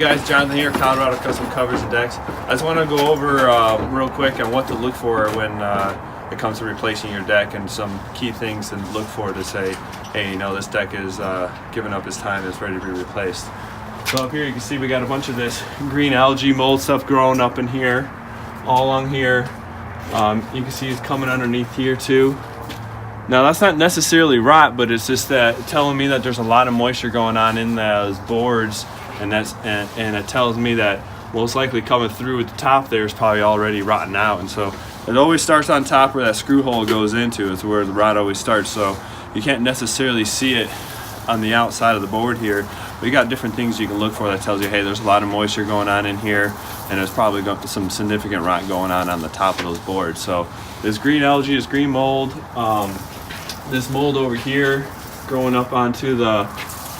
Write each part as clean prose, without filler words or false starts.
Hey guys, Jonathan here, Colorado Custom Covers and Decks. I just want to go over real quick on what to look for when it comes to replacing your deck, and some key things to look for to say, hey, you know, this deck is giving up its time, it's ready to be replaced. So up here you can see we got a bunch of this green algae mold stuff growing up in here, all along here. You can see it's coming underneath here too. Now that's not necessarily rot, but it's just that telling me that there's a lot of moisture going on in those boards. And it tells me that most likely coming through at the top there is probably already rotten out. And so it always starts on top where that screw hole goes into. It's where the rot always starts. So you can't necessarily see it on the outside of the board here. But you got different things you can look for that tells you, hey, there's a lot of moisture going on in here, and there's probably some significant rot going on the top of those boards. So this green algae, this green mold, this mold over here growing up onto the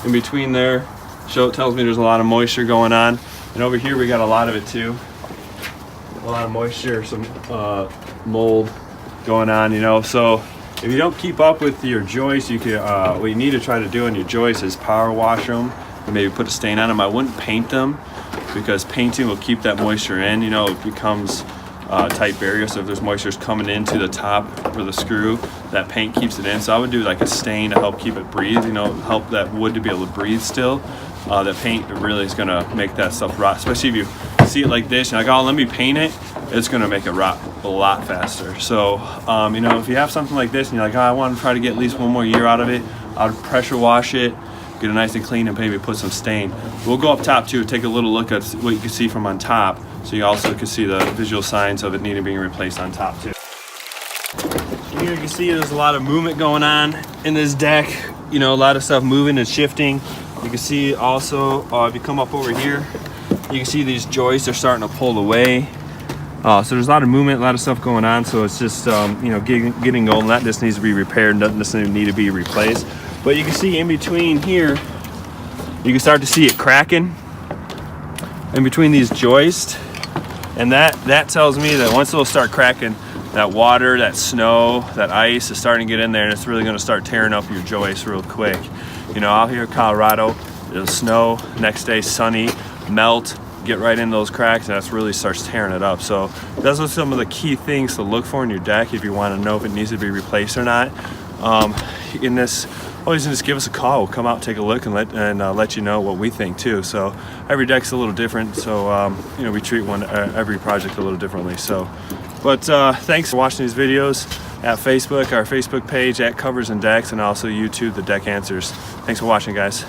in between there. It tells me there's a lot of moisture going on, and over here we got a lot of it too. A lot of moisture, some mold going on, you know. So if you don't keep up with your joists, you can what you need to try to do in your joists is power wash them and maybe put a stain on them. I wouldn't paint them because painting will keep that moisture in. You know, it becomes a tight barrier. So if there's moisture coming into the top for the screw, that paint keeps it in. So I would do like a stain to help keep it breathe. You know, help that wood to be able to breathe still. The paint really is going to make that stuff rot, especially if you see it like this, you're like, oh, let me paint it, it's going to make it rot a lot faster. So, you know, if you have something like this and you're like, oh, I want to try to get at least one more year out of it, I would pressure wash it, get it nice and clean, and maybe put some stain. We'll go up top too, take a little look at what you can see from on top, so you also can see the visual signs of it needing being replaced on top too. Here you can see there's a lot of movement going on in this deck, you know, a lot of stuff moving and shifting. You can see also, if you come up over here, you can see these joists are starting to pull away. So there's a lot of movement, a lot of stuff going on. So it's just, you know, getting old, and that just needs to be repaired, doesn't necessarily need to be replaced. But you can see in between here, you can start to see it cracking in between these joists. And that tells me that once it'll start cracking, that water, that snow, that ice is starting to get in there, and it's really going to start tearing up your joists real quick. You know, out here in Colorado, it'll snow, next day sunny, melt, get right in those cracks, and that really starts tearing it up. So those are some of the key things to look for in your deck if you want to know if it needs to be replaced or not. Always just give us a call. We'll come out, take a look, and let you know what we think too. So every deck's a little different, so you know, we treat every project a little differently. So, but thanks for watching these videos at Facebook, our Facebook page at Covers and Decks, and also YouTube, The Deck Answers. Thanks for watching, guys.